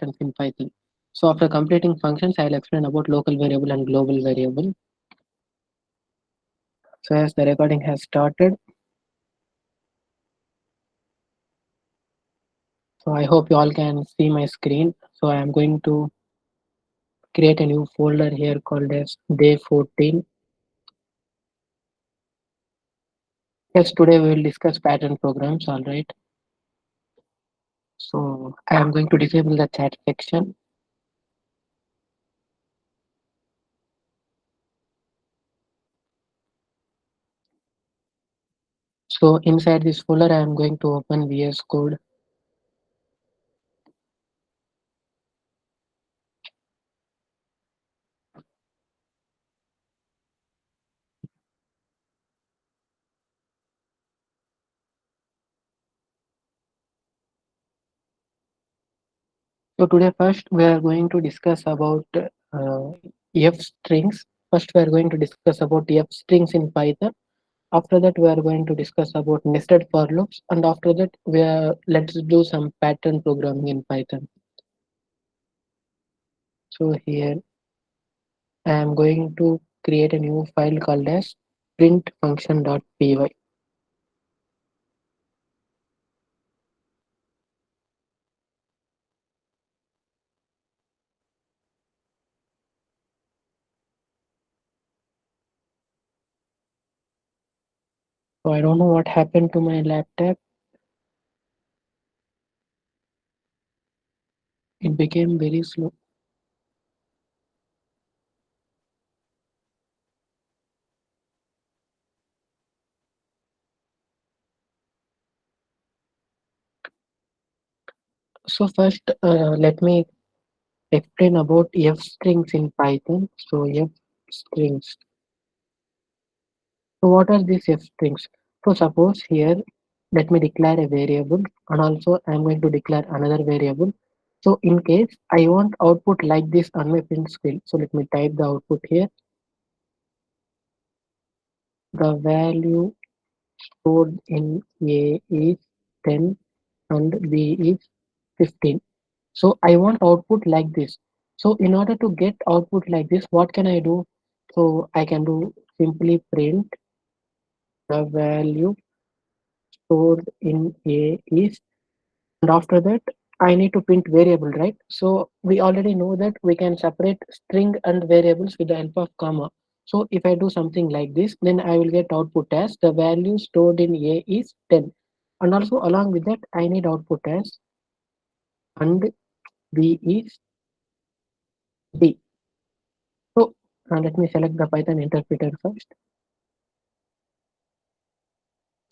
functions in Python. So after completing functions, I'll explain about local variable and global variable. So as the recording has started, so I hope you all can see my screen. So I am going to create a new folder here called as day 14. Yes, today we will discuss pattern programs, all right. So I am going to disable the chat section. So inside this folder, I am going to open VS Code. So today first we are going to discuss about F strings. First we are going to discuss about F strings in Python. After that we are going to discuss about nested for loops, and after that let's do some pattern programming in Python. So here I am going to create a new file called as print function.py. So I don't know what happened to my laptop. It became very slow. So first let me explain about F strings in Python. So F strings. So what are these F strings? So suppose here, let me declare a variable, and also I am going to declare another variable. So in case I want output like this on my print screen, so let me type the output here. The value stored in A is 10 and B is 15. So I want output like this. So in order to get output like this, what can I do? So I can do simply print the value stored in A is, and after that I need to print variable, right? So we already know that we can separate string and variables with the help of comma. So if I do something like this, then I will get output as the value stored in A is 10. And also along with that, I need output as and B is D. So let me select the Python interpreter first.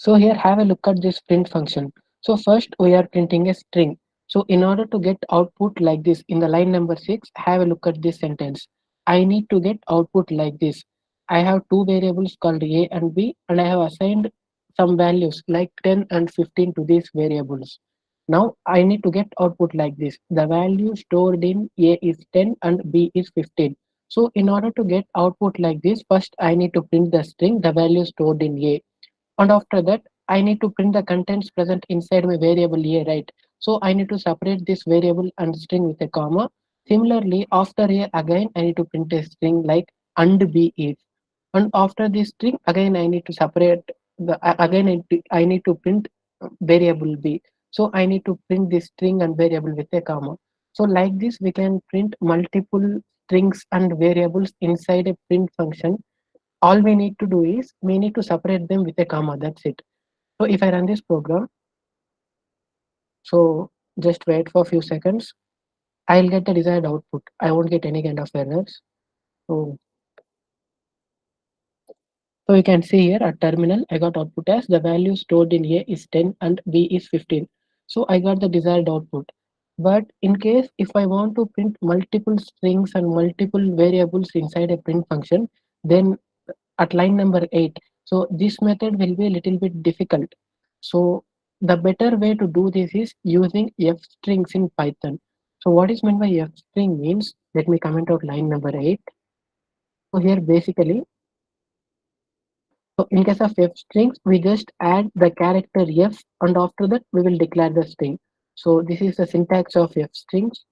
So here have a look at this print function. So first we are printing a string. So in order to get output like this in the line number 6, have a look at this sentence. I need to get output like this. I have two variables called A and B, and I have assigned some values like 10 and 15 to these variables. Now I need to get output like this. The value stored in A is 10 and B is 15. So in order to get output like this, first I need to print the string, the value stored in A, and after that I need to print the contents present inside my variable a, right? So I need to separate this variable and string with a comma. Similarly, after a, again I need to print a string like and b is, and after this string again I need to separate the again I need to print variable b. So I need to print this string and variable with a comma. So like this we can print multiple strings and variables inside a print function. All we need to do is we need to separate them with a comma. That's it. So if I run this program, so just wait for a few seconds, I'll get the desired output. I won't get any kind of errors. So, so you can see here at terminal, I got output as the value stored in A is 10 and B is 15. So I got the desired output. But in case if I want to print multiple strings and multiple variables inside a print function, then at line number 8, so this method will be a little bit difficult. So the better way to do this is using f strings in Python. So what is meant by f string means, let me comment out line number 8. So here basically, so in case of f strings, we just add the character f, and after that we will declare the string. So this is the syntax of f strings.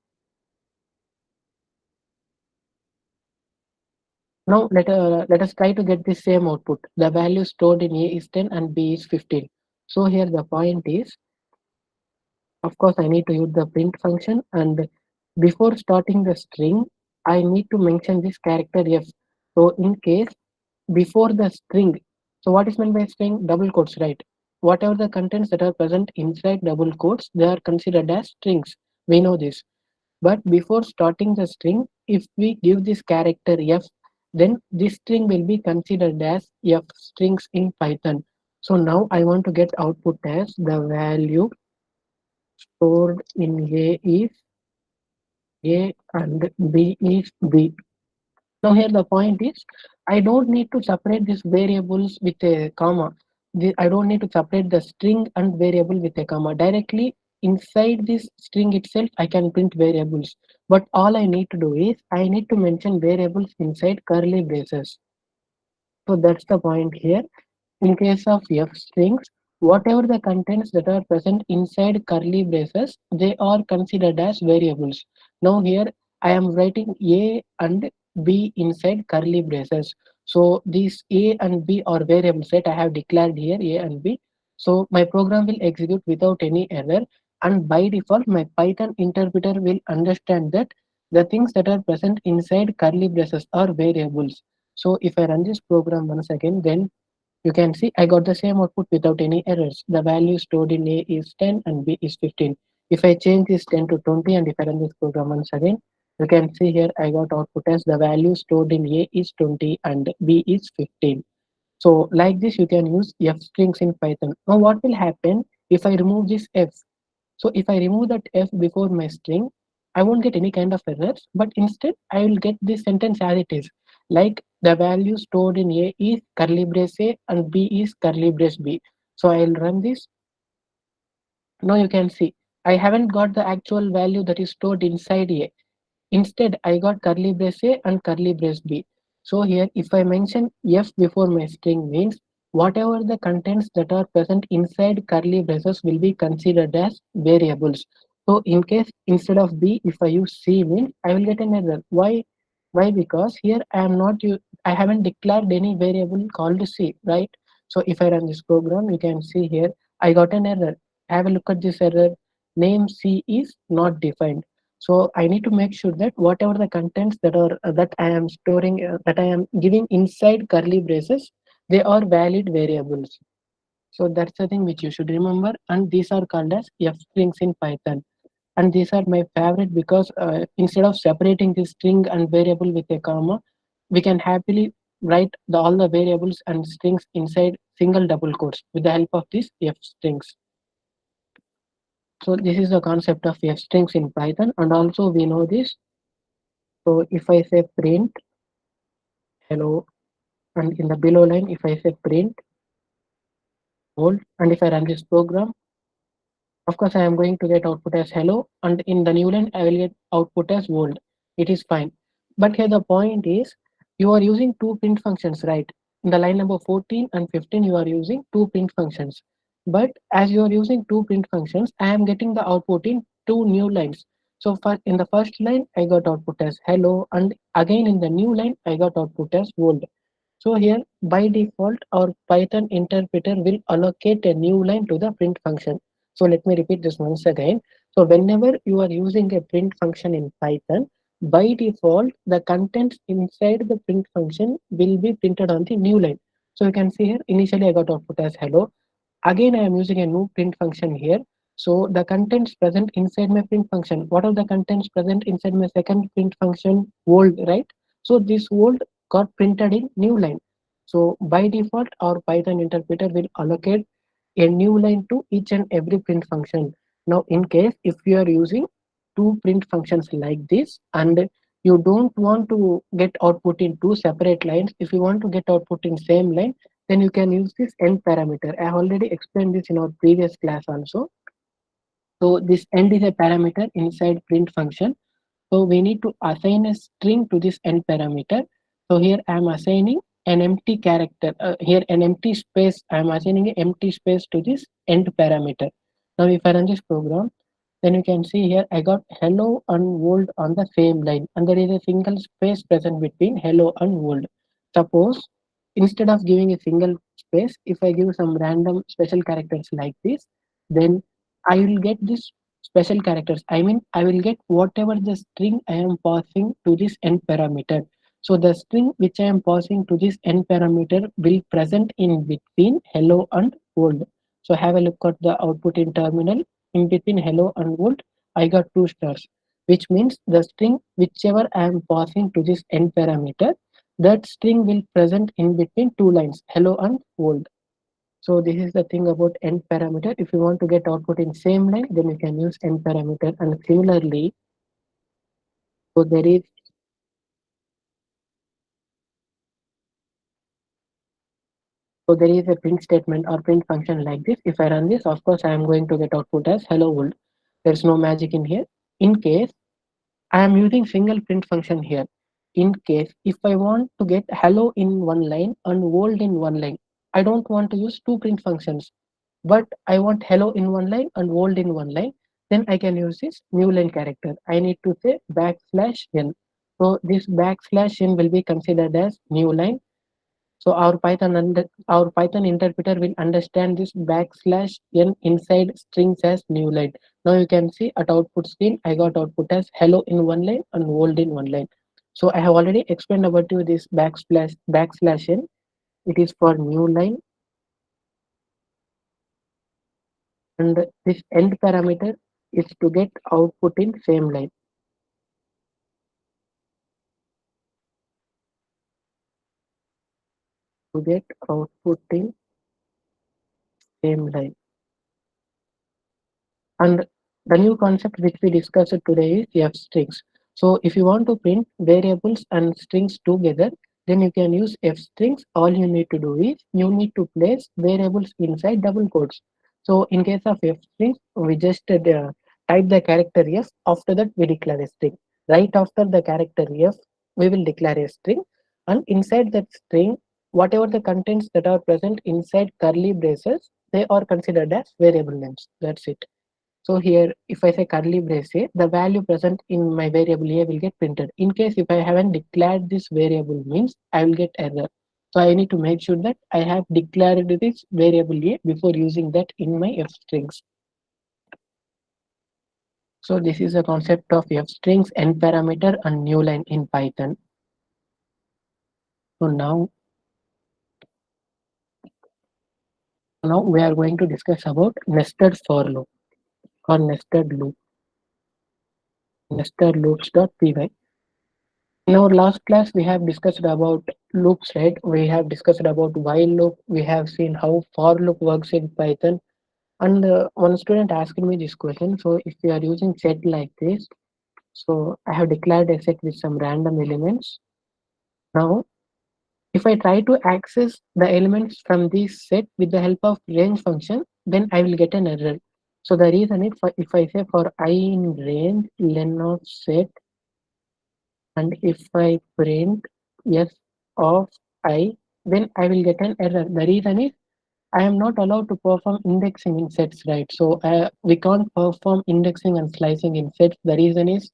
Now let us try to get the same output. The value stored in A is 10 and B is 15. So here the point is, of course, I need to use the print function, and before starting the string, I need to mention this character F. So in case before the string, so what is meant by string? Double quotes, right? Whatever the contents that are present inside double quotes, they are considered as strings. We know this. But before starting the string, if we give this character F, then this string will be considered as F strings in Python. So now I want to get output as the value stored in A is A and B is B. Now here the point is, I don't need to separate these variables with a comma. I don't need to separate the string and variable with a comma. Directly inside this string itself, I can print variables. But all I need to do is, I need to mention variables inside curly braces. So that's the point here. In case of F strings, whatever the contents that are present inside curly braces, they are considered as variables. Now here I am writing A and B inside curly braces. So these A and B are variables that I have declared here, A and B. So my program will execute without any error, and by default my Python interpreter will understand that the things that are present inside curly braces are variables. So if I run this program once again, then you can see I got the same output without any errors. The value stored in A is 10 and B is 15. If I change this 10 to 20 and if I run this program once again, you can see here I got output as the value stored in A is 20 and B is 15. So like this, you can use F strings in Python. Now what will happen if I remove this F? So if I remove that F before my string, I won't get any kind of errors, but instead I will get this sentence as it is. Like the value stored in A is curly brace A and B is curly brace B. So I'll run this. Now you can see I haven't got the actual value that is stored inside A. Instead, I got curly brace A and curly brace B. So here, if I mention F before my string means whatever the contents that are present inside curly braces will be considered as variables. So in case instead of B, if I use C means I will get an error. Why? Why? Because here I haven't declared any variable called C, right? So if I run this program, you can see here I got an error. Have a look at this error. Name C is not defined. So I need to make sure that whatever the contents that I am storing, that I am giving inside curly braces, they are valid variables. So that's the thing which you should remember, and these are called as F strings in Python. And these are my favorite because instead of separating the string and variable with a comma, we can happily write all the variables and strings inside single double quotes with the help of these F strings. So this is the concept of F strings in Python, and also we know this. So if I say print hello, and in the below line, if I say print hold, and if I run this program, of course I am going to get output as hello, and in the new line I will get output as world. It is fine. But here the point is, you are using two print functions, right? In the line number 14 and 15, you are using two print functions. But as you are using two print functions, I am getting the output in two new lines. So for in the first line, I got output as hello, and again in the new line, I got output as world. So here, by default, our Python interpreter will allocate a new line to the print function. So let me repeat this once again. So whenever you are using a print function in Python, by default, the contents inside the print function will be printed on the new line. So you can see here, initially I got output as hello. Again, I am using a new print function here. So the contents present inside my print function. What are the contents present inside my second print function? Old, right? So this old got printed in new line. So by default, our Python interpreter will allocate a new line to each and every print function. Now, in case if you are using two print functions like this, and you don't want to get output in two separate lines, if you want to get output in same line, then you can use this end parameter. I have already explained this in our previous class also. So this end is a parameter inside print function. So we need to assign a string to this end parameter. So here I am assigning an empty character. Here an empty space. I am assigning an empty space to this end parameter. Now if I run this program, then you can see here I got hello and world on the same line, and there is a single space present between hello and world. Suppose instead of giving a single space, if I give some random special characters like this, then I will get this special characters. I mean, I will get whatever the string I am passing to this end parameter. So the string which I am passing to this end parameter will present in between hello and world. So have a look at the output in terminal. In between hello and world, I got two stars, which means the string whichever I am passing to this end parameter, that string will present in between two lines, hello and world. So this is the thing about end parameter. If you want to get output in same line, then you can use end parameter. And similarly, so there is a print statement or print function like this. If I run this, of course, I am going to get output as hello world. There's no magic in here. In case I am using single print function here. In case if I want to get hello in one line and world in one line, I don't want to use two print functions, but I want hello in one line and world in one line, then I can use this new line character. I need to say backslash n. So this backslash n will be considered as new line. So our Python interpreter will understand this backslash n inside strings as new line. Now you can see at output screen, I got output as hello in one line and world in one line. So I have already explained about you this backslash n. It is for new line, and this end parameter is to get output in same line. To get output in same line. And the new concept which we discussed today is f strings. So if you want to print variables and strings together, then you can use f strings. All you need to do is you need to place variables inside double quotes. So in case of f strings, we just type the character f. After that, we declare a string. Right after the character f, we will declare a string, and inside that string, whatever the contents that are present inside curly braces, they are considered as variable names. That's it. So here, if I say curly brace A, the value present in my variable A will get printed. In case if I haven't declared this variable means I will get error. So I need to make sure that I have declared this variable A before using that in my F strings. So this is the concept of F strings, end parameter and new line in Python. So now we are going to discuss about nested for loop or nested loop, nested loops.py. In our last class, we have discussed about loops, right? We have discussed about while loop. We have seen how for loop works in Python. And one student asked me this question. So if you are using set like this, so I have declared a set with some random elements. Now, if I try to access the elements from this set with the help of range function, then I will get an error. So the reason is for, if I say for I in range len of set, and if I print yes of I, then I will get an error. The reason is I am not allowed to perform indexing in sets, right? So we can't perform indexing and slicing in sets. The reason is,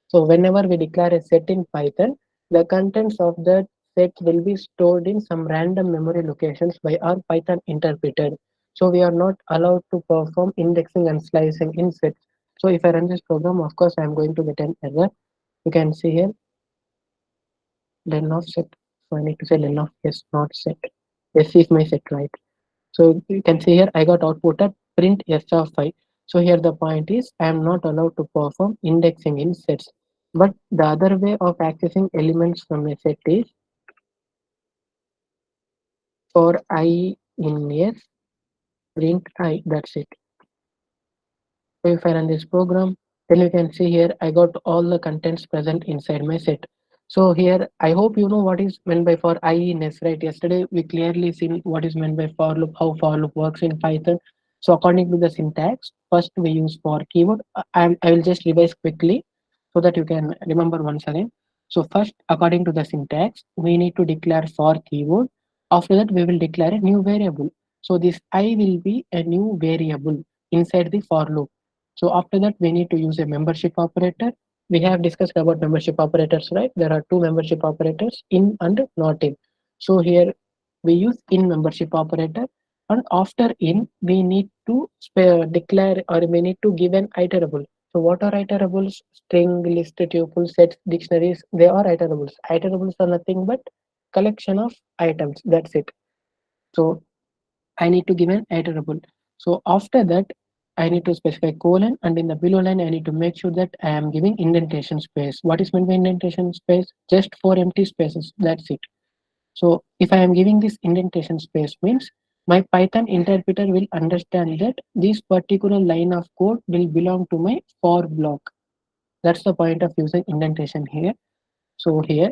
so whenever we declare a set in Python, the contents of that set will be stored in some random memory locations by our Python interpreter. So we are not allowed to perform indexing and slicing in sets. So if I run this program, of course, I am going to get an error. You can see here len of set. So I need to say len of yes, not set. Yes is my set, right? So you can see here I got outputted print s of 5. So here the point is I am not allowed to perform indexing in sets. But the other way of accessing elements from a set is for I in S, print I. That's it. So if I run this program, then you can see here I got all the contents present inside my set. So here I hope you know what is meant by for I in S, right? Yesterday we clearly seen what is meant by for loop, how for loop works in Python. So according to the syntax, first we use for keyword. I will just revise quickly so that you can remember once again. So first, according to the syntax, we need to declare for keyword. After that, we will declare a new variable. So this I will be a new variable inside the for loop. So after that, we need to use a membership operator. We have discussed about membership operators, right? There are two membership operators, in and not in. So here we use in membership operator, and after in we need to declare, or we need to give an iterable. So what are iterables? String, list, tuple, sets, dictionaries. They are iterables. Iterables are nothing but collection of items. That's it. So I need to give an iterable. So after that, I need to specify colon, and in the below line, I need to make sure that I am giving indentation space. What is meant by indentation space? Just four empty spaces. That's it. So if I am giving this indentation space means my Python interpreter will understand that this particular line of code will belong to my for block. That's the point of using indentation here. So here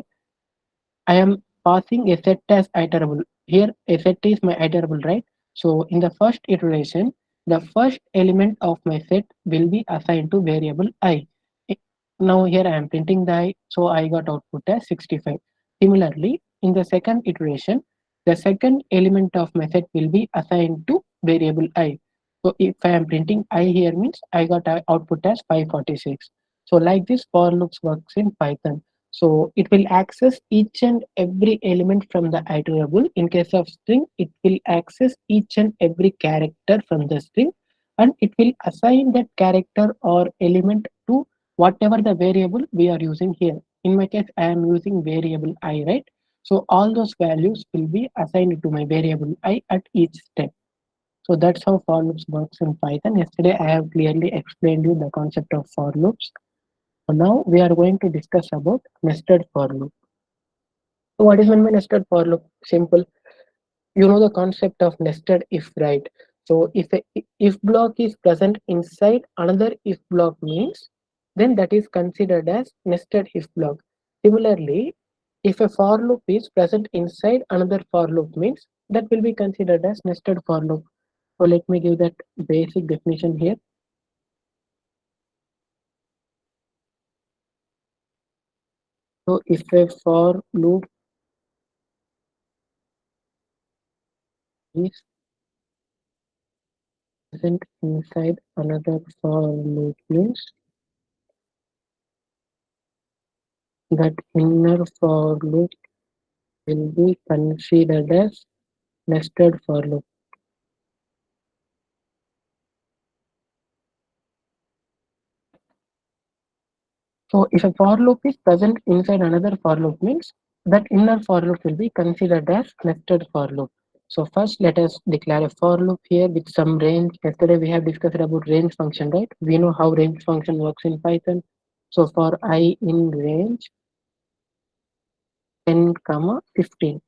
I am passing a set as iterable. Here a set is my iterable, right? So in the first iteration, the first element of my set will be assigned to variable I. I- Now here I am printing the I, so I got output as 65. Similarly, in the second iteration, the second element of my set will be assigned to variable I. So if I am printing I here means I got output as 546. So like this for loops works in Python. So it will access each and every element from the iterable. In case of string, it will access each and every character from the string, and it will assign that character or element to whatever the variable we are using here. In my case, I am using variable I, right? So all those values will be assigned to my variable I at each step. So that's how for loops works in Python. Yesterday, I have clearly explained you the concept of for loops. So now we are going to discuss about nested for loop. So what is meant by nested for loop? Simple. You know the concept of nested if, right? So if a if block is present inside another if block means, then that is considered as nested if block. Similarly, if a for loop is present inside another for loop means, that will be considered as nested for loop. So let me give that basic definition here. So if a for loop is present inside another for loop means that inner for loop will be considered as nested for loop. So if a for loop is present inside another for loop means that inner for loop will be considered as nested for loop. So first let us declare a for loop here with some range. Yesterday we have discussed about range function, right? We know how range function works in Python. So for I in range 10 comma 15.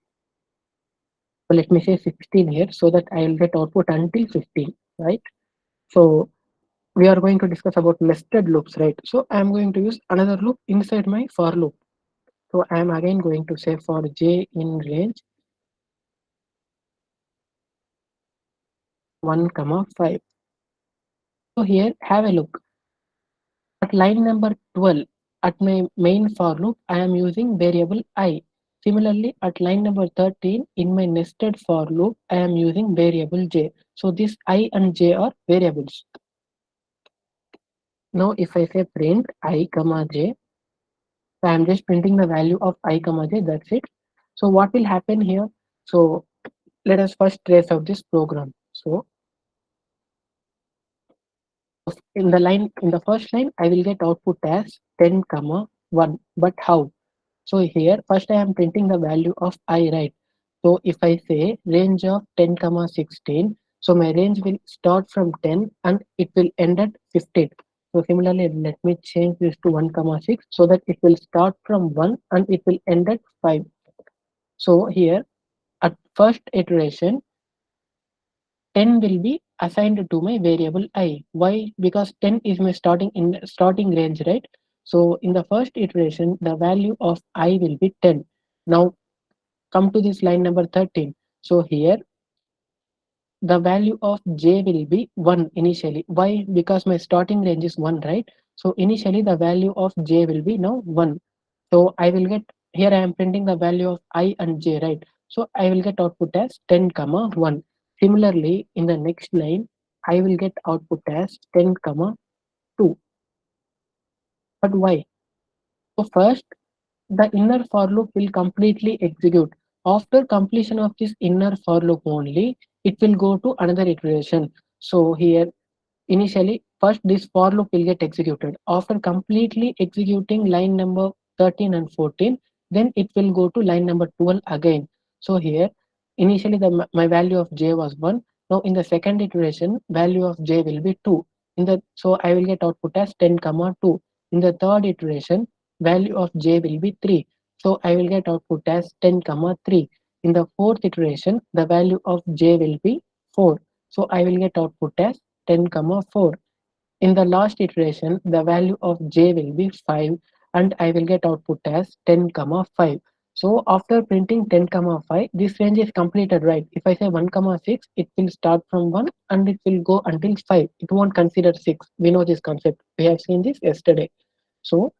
So let me say 16 here so that I will get output until 15, right? So we are going to discuss about nested loops, right? So I am going to use another loop inside my for loop. So I am again going to say for j in range 1 comma 5. So here have a look at line number 12. At my main for loop I am using variable I. Similarly at line number 13 in my nested for loop I am using variable j. So this I and j are variables. Now if I say print I comma j, so I'm just printing the value of I comma j, that's it. So what will happen here? So let us first trace out this program. So in the first line, I will get output as 10 comma 1. But how? So here first I am printing the value of I, right? So if I say range of 10 comma 16, so my range will start from 10 and it will end at 15. So similarly, let me change this to 1 comma 6 so that it will start from 1 and it will end at 5. So here at first iteration, 10 will be assigned to my variable I. Why? Because 10 is my starting range, right? So in the first iteration, the value of I will be 10. Now come to this line number 13. So here the value of j will be 1 initially. Why? Because my starting range is 1, right? So initially the value of j will be now 1. So I will get, here I am printing the value of I and j, right? So I will get output as 10 comma 1. Similarly, in the next line, I will get output as 10 comma 2. But why? So first, the inner for loop will completely execute. After completion of this inner for loop only, it will go to another iteration. So here initially, first this for loop will get executed. After completely executing line number 13 and 14, then it will go to line number 12 again. So here, initially my value of j was 1. Now in the second iteration, value of j will be 2. So I will get output as 10 comma 2. In the third iteration, value of j will be 3. So I will get output as 10 comma 3. In the fourth iteration, the value of j will be 4. So I will get output as 10 comma 4. In the last iteration, the value of j will be 5 and I will get output as 10 comma 5. So after printing 10 comma 5, this range is completed, right? If I say 1 comma 6, it will start from 1 and it will go until 5. It won't consider 6. We know this concept. We have seen this yesterday. So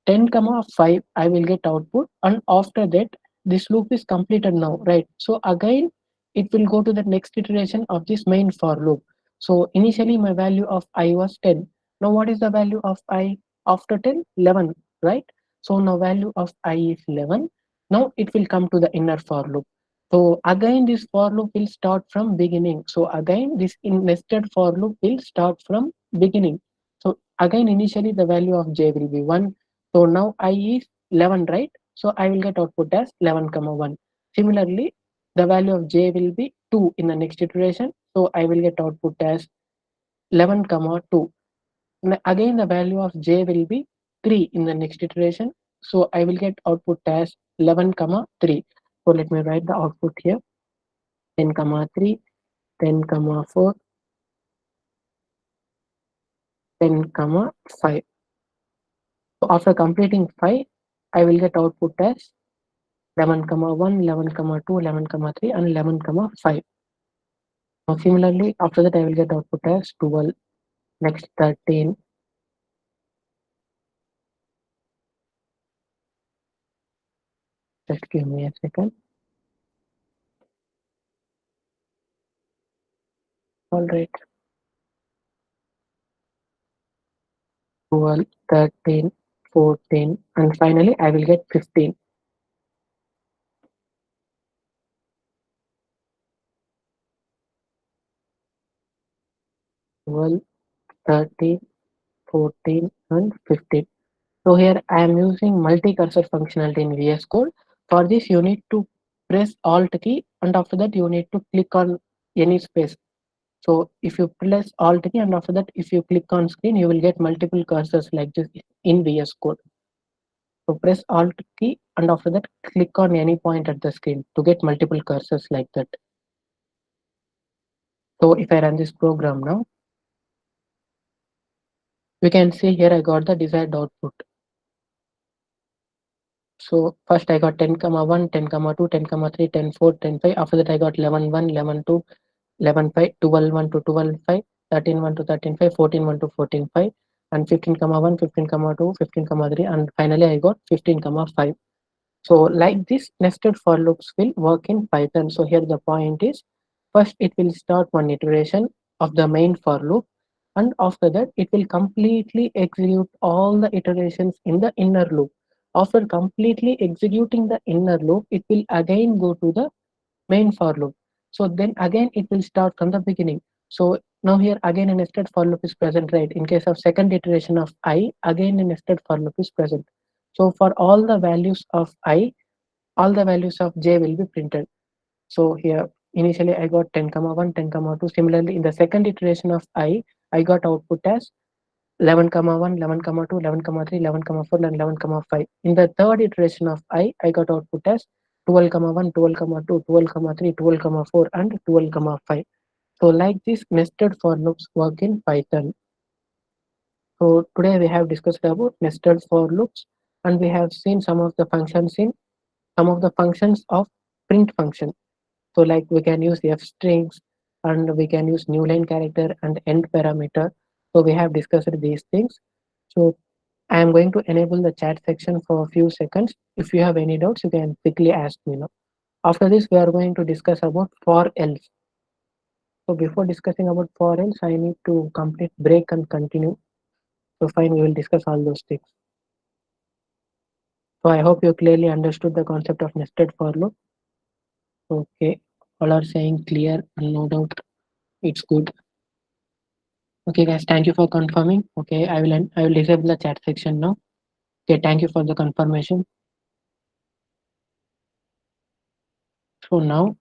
10 comma 5 I will get output, and after that this loop is completed now, right? So again it will go to the next iteration of this main for loop. So initially my value of I was 10. Now what is the value of I after 10? 11, right? So now value of I is 11. Now it will come to the inner for loop. So again this for loop will start from beginning. So again this nested for loop will start from beginning. So again initially the value of j will be 1. So now I is 11, right? So I will get output as 11 comma 1. Similarly, the value of j will be 2 in the next iteration. So I will get output as 11 comma 2. Again, the value of j will be 3 in the next iteration. So I will get output as 11 comma 3. So let me write the output here: 10 comma 3, 10 comma 4, 10 comma 5. So after completing 5, I will get output as 11 comma 1, 11 comma 2, 11 comma 3, and 11 comma 5. Now similarly, after that I will get output as 12, next 13. Just give me a second. All right, 12, 13, 14, and finally I will get 15. 12, 13, 14, and 15. So here I am using multi-cursor functionality in VS Code. For this, you need to press Alt key, and after that you need to click on any space. So if you press Alt key and after that if you click on screen, you will get multiple cursors like this in VS Code. So press Alt key and after that click on any point at the screen to get multiple cursors like that. So if I run this program now, we can see here I got the desired output. So first I got 10 comma 1, 10 comma 2, 10 comma 3, 10 4, 10 5. After that I got 11 1, 11 2, 11 5, 12 1 to 12 5, 13 1 to 13 5, 14 1 to 14 5, and 15 comma 1, 15 comma 2, 15 comma 3, and finally I got 15 comma 5. So like this, nested for loops will work in Python. So here the point is, first it will start one iteration of the main for loop, and after that it will completely execute all the iterations in the inner loop. After completely executing the inner loop, it will again go to the main for loop. So then again it will start from the beginning. So now here again a nested for loop is present, right? In case of second iteration of I, again a nested for loop is present. So for all the values of I, all the values of j will be printed. So here initially I got 10 comma 1, 10 comma 2. Similarly in the second iteration of I got output as 11 comma 1, 11 comma 2, 11 comma 3, 11 comma 4, and 11 comma 5. In the third iteration of I got output as 12 comma 1, 12 comma 2, 12 comma 3, 12 comma 4, and 12 comma 5. So like this nested for loops work in Python. So today we have discussed about nested for loops, and we have seen some of the functions of print function. So like we can use f strings, and we can use new line character and end parameter. So we have discussed these things. So I am going to enable the chat section for a few seconds. If you have any doubts, you can quickly ask me now. After this, we are going to discuss about for else. So before discussing about for else, I need to complete break and continue. So fine, we will discuss all those things. So I hope you clearly understood the concept of nested for loop. Okay, all are saying clear and no doubt it's good. Okay, guys, thank you for confirming. Okay, I will disable the chat section now. Okay, thank you for the confirmation. So now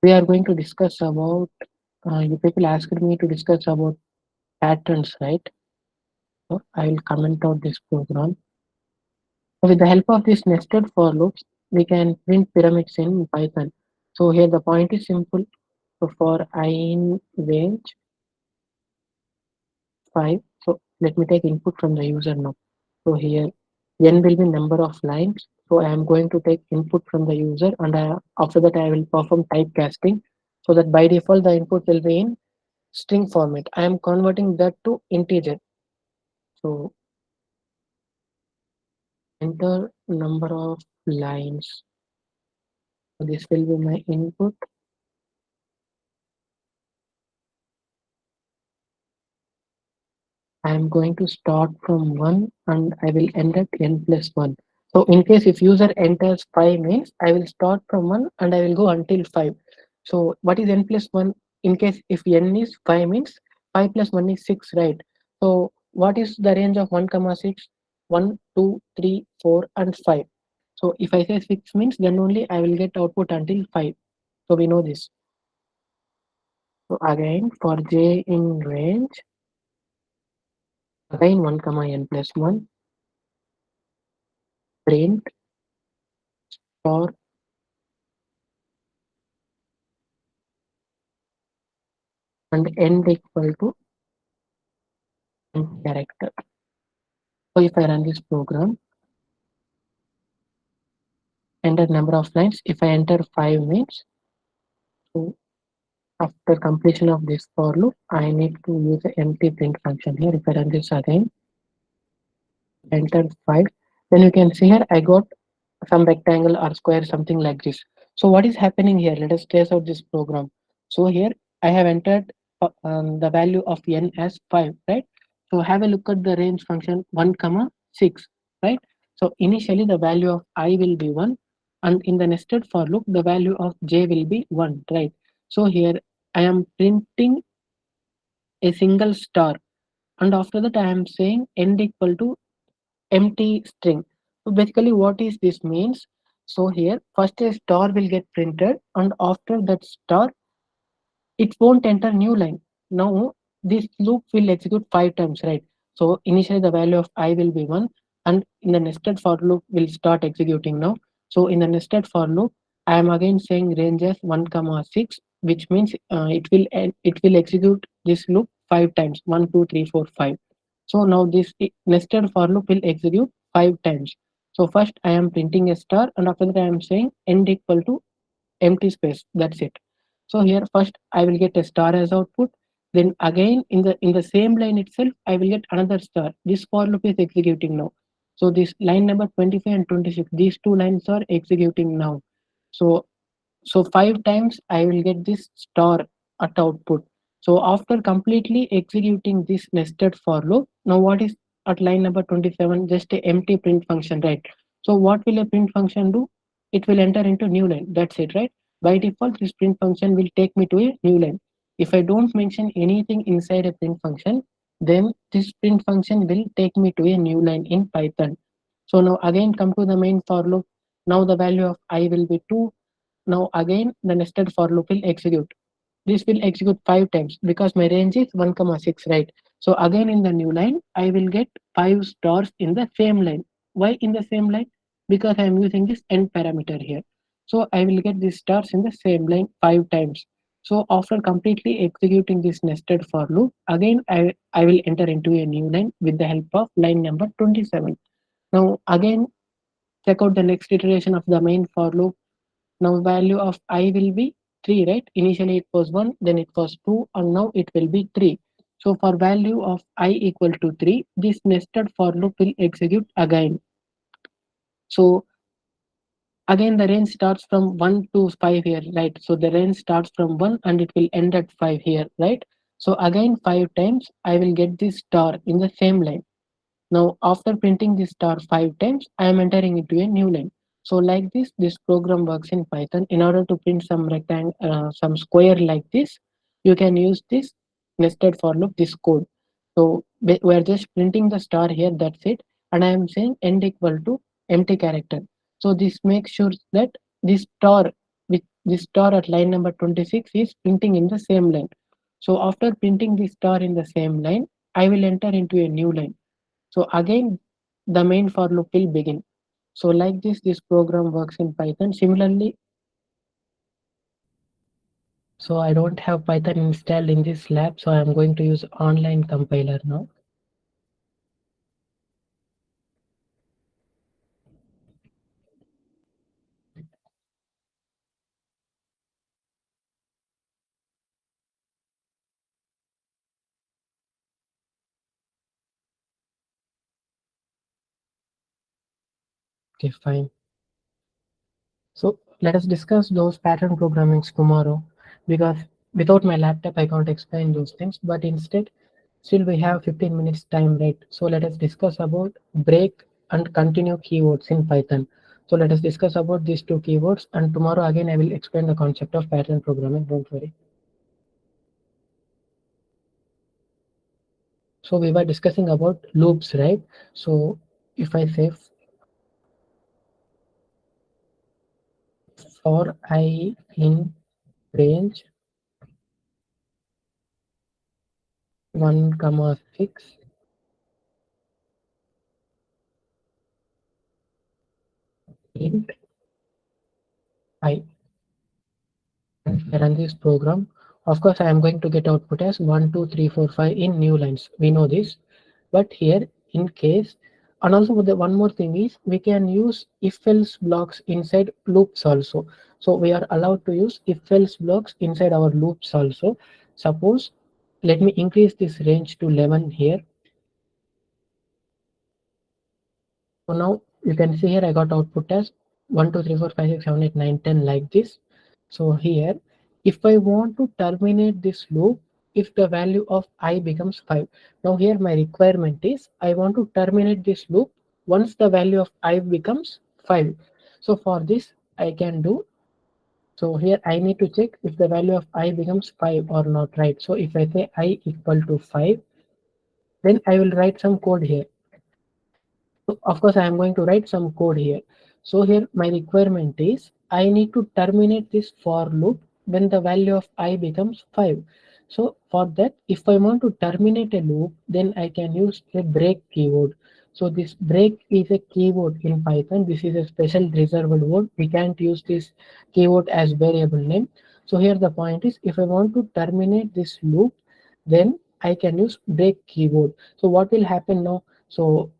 we are going to discuss about. You people asked me to discuss about patterns, right? So I will comment out this program. So with the help of this nested for loops, we can print pyramids in Python. So here the point is simple. So for I in range 5, so let me take input from the user now. So here n will be number of lines. So I am going to take input from the user, and after that I will perform typecasting so that by default the input will be in string format. I am converting that to integer. So enter number of lines. So this will be my input. I am going to start from 1 and I will end at n plus 1. So in case if user enters 5 means I will start from 1 and I will go until 5. So what is n plus 1? In case if n is 5 means 5 plus 1 is 6, right? So what is the range of 1 comma 6? 1, 2, 3, 4 and 5. So if I say 6 means then only I will get output until 5. So we know this. So again for j in range, again 1 comma n plus 1, print for and end equal to end character. So if I run this program, enter number of lines. If I enter 5 means, so after completion of this for loop, I need to use the empty print function here. If I run this again, enter 5, then you can see here I got some rectangle or square, something like this. So what is happening here? Let us trace out this program. So here I have entered the value of n as 5, right? So have a look at the range function 1 comma 6, right? So initially the value of I will be 1, and in the nested for loop the value of j will be 1, right? So here I am printing a single star, and after that I am saying end equal to empty string. So basically what is this means? So here first a star will get printed, and after that star it won't enter new line. Now this loop will execute 5 times, right? So initially the value of I will be 1, and in the nested for loop will start executing now. So in the nested for loop, I am again saying range as 1 comma 6, which means it will execute this loop 5 times, 1 2 3 4 5. So now this nested for loop will execute 5 times. So first I am printing a star, and after that I am saying end equal to empty space. That's it. So here first I will get a star as output. Then again in the same line itself I will get another star. This for loop is executing now. So this line number 25 and 26, these two lines are executing now. So 5 times I will get this star at output. So after completely executing this nested for loop, now what is at line number 27? Just a empty print function, right? So what will a print function do? It will enter into new line. That's it, right? By default, this print function will take me to a new line. If I don't mention anything inside a print function, then this print function will take me to a new line in Python. So now again come to the main for loop. Now the value of I will be 2. Now again the nested for loop will execute. This will execute 5 times because my range is 1 comma 6, right? So again in the new line I will get 5 stars in the same line. Why in the same line? Because I am using this end parameter here. So I will get these stars in the same line 5 times. So after completely executing this nested for loop, again I will enter into a new line with the help of line number 27. Now again check out the next iteration of the main for loop. Now value of I will be 3, right? Initially it was 1, then it was 2, and now it will be 3. So for value of I equal to 3, this nested for loop will execute again. So again the range starts from 1 to 5 here, right? So the range starts from 1 and it will end at 5 here, right? So again 5 times I will get this star in the same line. Now after printing this star 5 times, I am entering into a new line. So like this program works in Python. In order to print some rectangle, some square like this, you can use this nested for loop, this code. So we're just printing the star here, that's it. And I am saying end equal to empty character. So this makes sure that this star, with this star at line number 26 is printing in the same line. So after printing the star in the same line, I will enter into a new line. So again, the main for loop will begin. So like this program works in Python. Similarly, so I don't have Python installed in this lab, so I'm going to use online compiler now. Okay, fine. So let us discuss those pattern programmings tomorrow, because without my laptop I can't explain those things. But instead, still we have 15 minutes time, right? So let us discuss about break and continue keywords in Python. So let us discuss about these two keywords, and tomorrow again I will explain the concept of pattern programming. Don't worry. So we were discussing about loops, right? So if I say for I in range 1 comma 6 int I, I run this program. Of course, I am going to get output as 1, 2, 3, 4, 5 in new lines. We know this. But here, in case, and also the one more thing is we can use if else blocks inside loops also. So we are allowed to use if else blocks inside our loops also. Suppose, let me increase this range to 11 here. So now you can see here I got output as 1, 2, 3, 4, 5, 6, 7, 8, 9, 10 like this. So here, if I want to terminate this loop, if the value of I becomes 5. Now here my requirement is I want to terminate this loop once the value of I becomes 5. So for this I can do, so here I need to check if the value of I becomes 5 or not, right? So if I say I equal to 5, then I will write some code here. So of course, I am going to write some code here. So here my requirement is I need to terminate this for loop when the value of I becomes 5. So for that, if I want to terminate a loop, then I can use a break keyword. So this break is a keyword in Python. This is a special reserved word. We can't use this keyword as variable name. So here the point is if I want to terminate this loop, then I can use break keyword. So what will happen now? So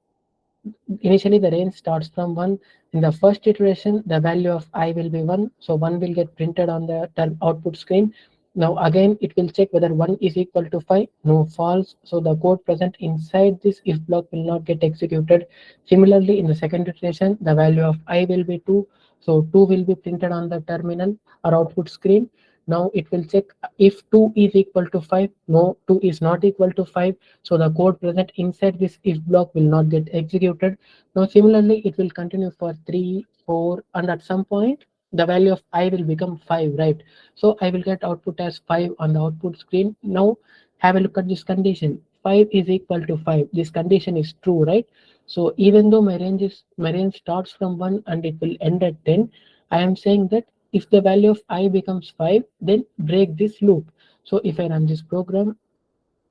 initially the range starts from 1. In the first iteration the value of I will be 1, so 1 will get printed on the output screen. Now again it will check whether 1 is equal to 5, no, false, so the code present inside this if block will not get executed. Similarly in the second iteration the value of I will be 2, so 2 will be printed on the terminal or output screen. Now it will check if 2 is equal to 5, no, 2 is not equal to 5, so the code present inside this if block will not get executed. Now similarly it will continue for 3, 4, and at some point the value of I will become 5, right? So I will get output as 5 on the output screen. Now have a look at this condition. 5 is equal to 5. This condition is true, right? So even though my range starts from 1 and it will end at 10, I am saying that if the value of I becomes 5, then break this loop. So if I run this program,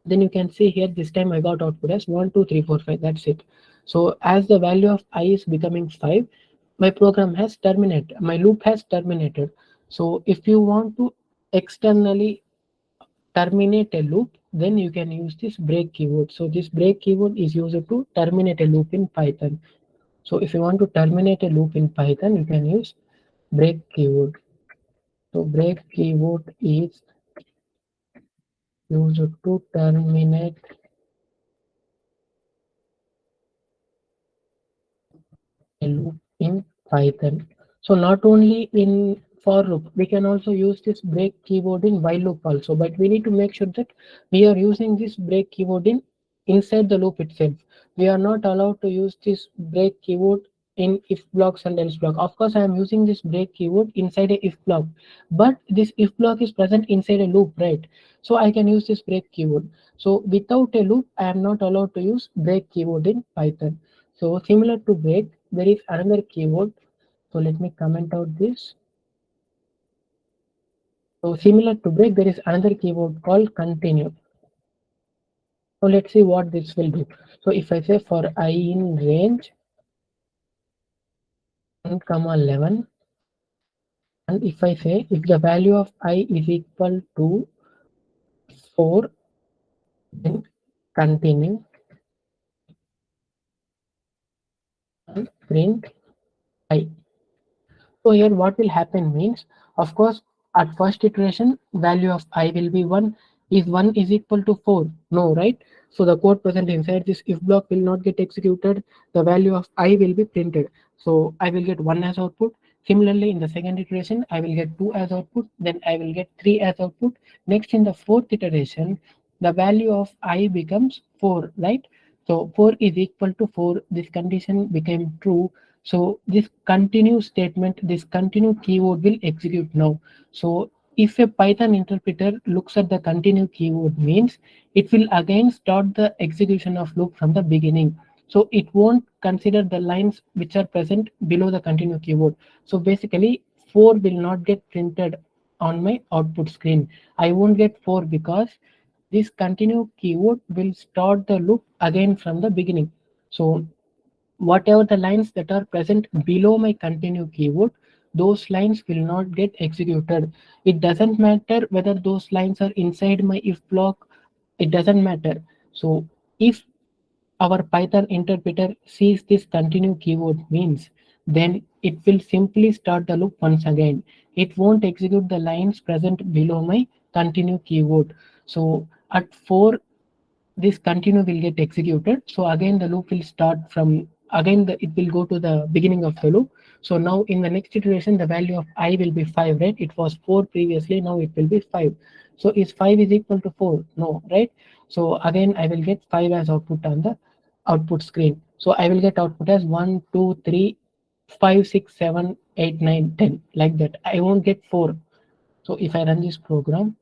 then you can see here this time I got output as 1, 2, 3, 4, 5. That's it. So as the value of I is becoming 5, my program has terminated, my loop has terminated. So if you want to externally terminate a loop, then you can use this break keyword. So this break keyword is used to terminate a loop in Python. So if you want to terminate a loop in Python, you can use break keyword. So break keyword is used to terminate a loop in Python. So not only in for loop, we can also use this break keyword in while loop also, but we need to make sure that we are using this break keyword in inside the loop itself. We are not allowed to use this break keyword in if blocks and else block. Of course, I am using this break keyword inside a if block, but this if block is present inside a loop, right? So I can use this break keyword. So without a loop, I am not allowed to use break keyword in Python. So similar to break, there is another keyword. So let me comment out this. So similar to break, there is another keyword called continue. So let's see what this will do. So if I say for I in range 1 comma 11, and if I say if the value of I is equal to 4, then continue and print I. So here what will happen means, of course, at first iteration, value of I will be 1. Is 1 is equal to 4? No, right? So the code present inside this if block will not get executed. The value of I will be printed. So I will get 1 as output. Similarly, in the second iteration, I will get 2 as output. Then I will get 3 as output. Next, in the fourth iteration, the value of I becomes 4, right? So 4 is equal to 4. This condition became true, so this continue statement, this continue keyword will execute now. So if a Python interpreter looks at the continue keyword means it will again start the execution of loop from the beginning. So it won't consider the lines which are present below the continue keyword. So basically 4 will not get printed on my output screen. I won't get 4 because this continue keyword will start the loop again from the beginning. So whatever the lines that are present below my continue keyword, those lines will not get executed. It doesn't matter whether those lines are inside my if block, it doesn't matter. So if our Python interpreter sees this continue keyword means, then it will simply start the loop once again. It won't execute the lines present below my continue keyword. So at 4, this continue will get executed. So again the loop will start from again it will go to the beginning of the loop. So now in the next iteration the value of I will be 5, right? It was 4 previously, now it will be 5. So is 5 is equal to 4? No, right? So again I will get 5 as output on the output screen. So I will get output as 1 2 3 5 6 7 8 9 10, like that. I won't get 4. So if I run this program,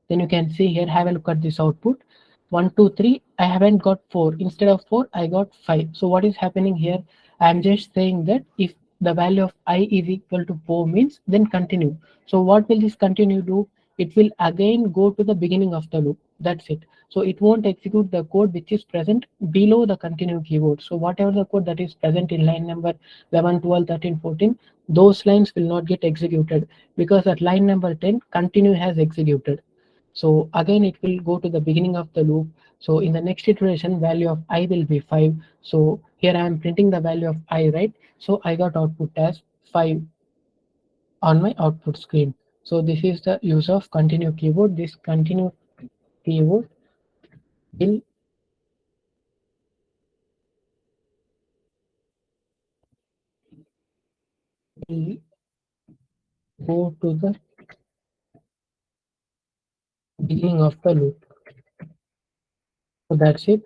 then you can see here, have a look at this output. 1 2 3, I haven't got 4. Instead of 4 I got 5. So what is happening here? I am just saying that if the value of I is equal to 4 means, then continue. So what will this continue do? It will again go to the beginning of the loop. That's it. So it won't execute the code which is present below the continue keyword. So whatever the code that is present in line number 11 12 13 14, those lines will not get executed because at line number 10 continue has executed. So again, it will go to the beginning of the loop. So in the next iteration, value of I will be 5. So here I am printing the value of I, right? So I got output as 5 on my output screen. So this is the use of continue keyword. This continue keyword will will go to the beginning of the loop. So that's it.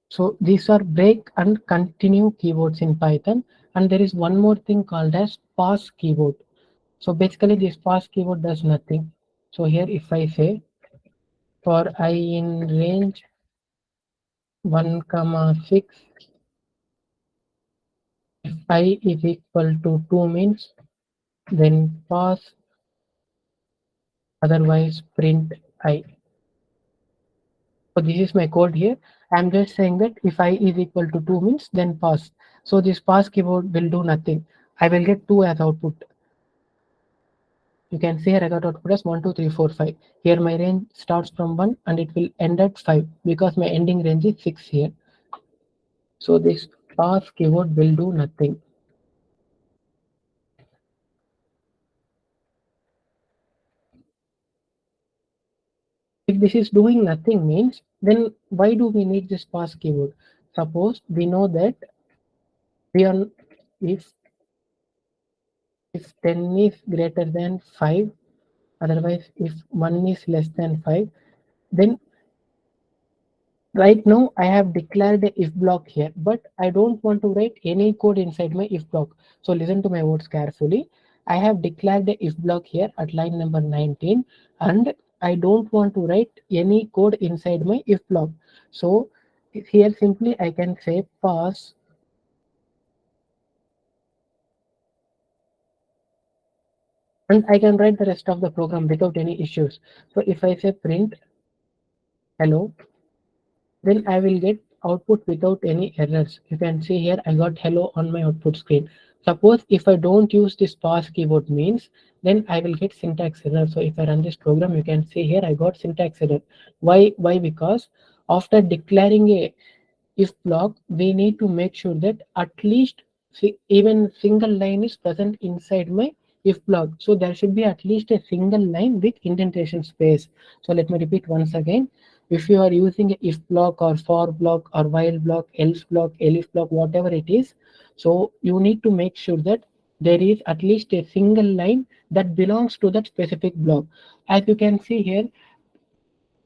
So these are break and continue keywords in Python. And there is one more thing called as pause keyword. So basically this pause keyword does nothing. So here if I say for I in range 1 comma 6, if I is equal to 2 means, then pause, otherwise print I. So this is my code here. I'm just saying that if I is equal to 2 means, then pause. So this pause keyword will do nothing. I will get 2 as output. You can see here I got output as 1 2 3 4 5. Here my range starts from 1 and it will end at 5 because my ending range is 6 here. So this pause keyword will do nothing. If this is doing nothing means, then why do we need this pause keyword? Suppose we know that we are if if 10 is greater than 5, otherwise if 1 is less than 5, then Right now, I have declared a if block here, but I don't want to write any code inside my if block. So listen to my words carefully. I have declared a if block here at line number 19, and I don't want to write any code inside my if block. So here simply I can say pass, and I can write the rest of the program without any issues. So if I say print hello, then I will get output without any errors. You can see here I got hello on my output screen. Suppose if I don't use this pass keyword means, then I will get syntax error. So if I run this program, you can see here I got syntax error. Why? Why? Because after declaring a if block, we need to make sure that at least even single line is present inside my if block. So there should be at least a single line with indentation space. So let me repeat once again. If you are using a if block or for block or while block, else block, elif block, whatever it is, so you need to make sure that there is at least a single line that belongs to that specific block. As you can see here,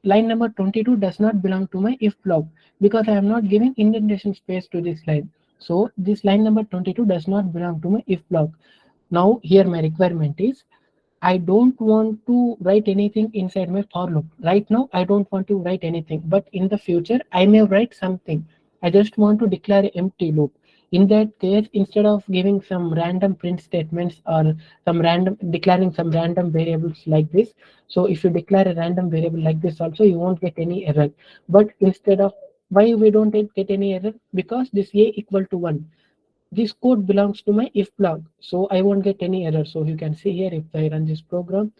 line number 22 does not belong to my if block because I am not giving indentation space to this line. So this line number 22 does not belong to my if block. Now here my requirement is I don't want to write anything inside my for loop. Right now, I don't want to write anything, but in the future, I may write something. I just want to declare an empty loop. In that case, instead of giving some random print statements or some random declaring some random variables like this, so if you declare a random variable like this also, you won't get any error. But instead of why we don't get any error? Because this a equal to 1, this code belongs to my if block, so I won't get any error. So you can see here if I run this program,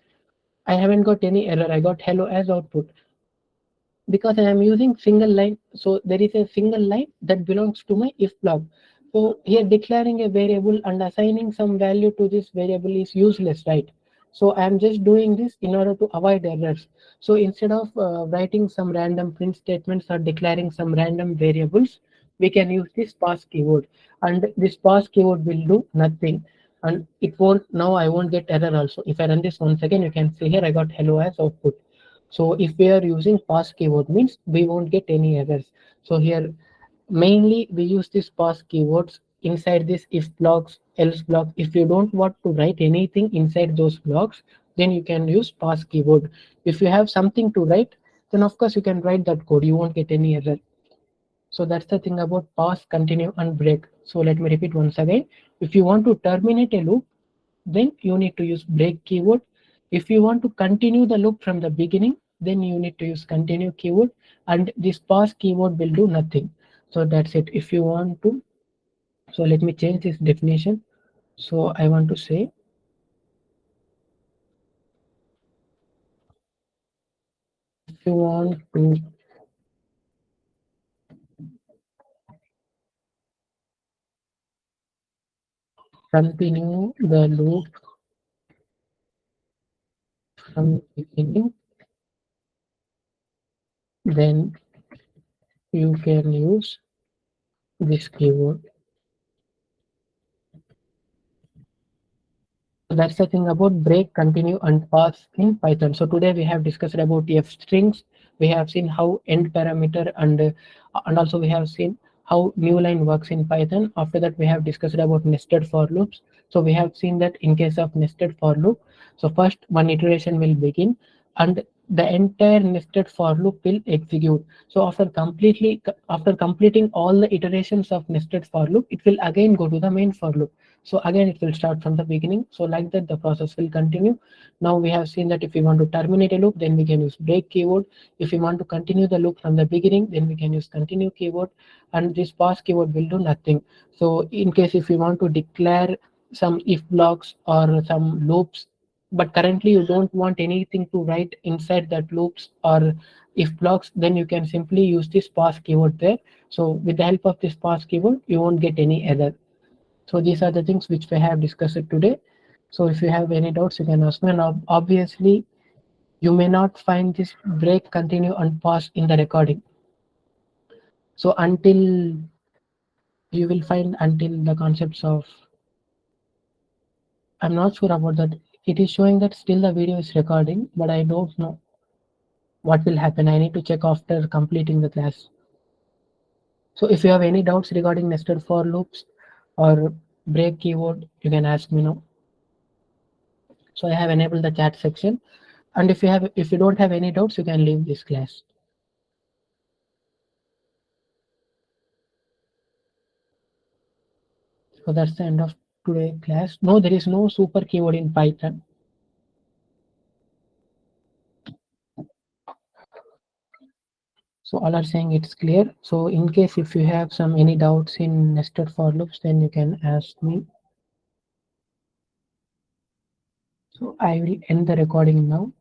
I haven't got any error. I got hello as output because I am using single line. So there is a single line that belongs to my if block. So here declaring a variable and assigning some value to this variable is useless, right? So I am just doing this in order to avoid errors. So instead of writing some random print statements or declaring some random variables, we can use this pass keyword, and this pass keyword will do nothing, and it won't. Now I won't get error also. If I run this once again, you can see here I got hello as output. So if we are using pass keyword means we won't get any errors. So here mainly we use this pass keywords inside this if blocks, else block. If you don't want to write anything inside those blocks, then you can use pass keyword. If you have something to write, then of course you can write that code. You won't get any error. So that's the thing about pause, continue, and break. So let me repeat once again. If you want to terminate a loop, then you need to use break keyword. If you want to continue the loop from the beginning, then you need to use continue keyword, and this pause keyword will do nothing. So that's it. If you want to, so let me change this definition. So I want to say, if you want to continue the loop from beginning, then you can use this keyword. So that's the thing about break, continue, and pass in Python. So today we have discussed about f strings. We have seen how end parameter and also we have seen how new line works in Python. After that, we have discussed about nested for loops. So we have seen that in case of nested for loop, so first one iteration will begin, and the entire nested for loop will execute. So after completing all the iterations of nested for loop, it will again go to the main for loop. So again, it will start from the beginning. So like that, the process will continue. Now we have seen that if we want to terminate a loop, then we can use break keyword. If we want to continue the loop from the beginning, then we can use continue keyword. And this pause keyword will do nothing. So in case if we want to declare some if blocks or some loops, but currently you don't want anything to write inside that loops or if blocks, then you can simply use this pause keyword there. So with the help of this pause keyword, you won't get any error. So these are the things which we have discussed today. So if you have any doubts, you can ask me. And obviously, you may not find this break, continue, and pause in the recording. So until you will find until the concepts of, I'm not sure about that. It is showing that still the video is recording, but I don't know what will happen. I need to check after completing the class. So if you have any doubts regarding nested for loops or break keyword, you can ask me now. So I have enabled the chat section. And if you don't have any doubts, you can leave this class. So that's the end of today class. No, there is no super keyword in Python. So all are saying it's clear. So in case if you have some any doubts in nested for loops, then you can ask me. So I will end the recording now.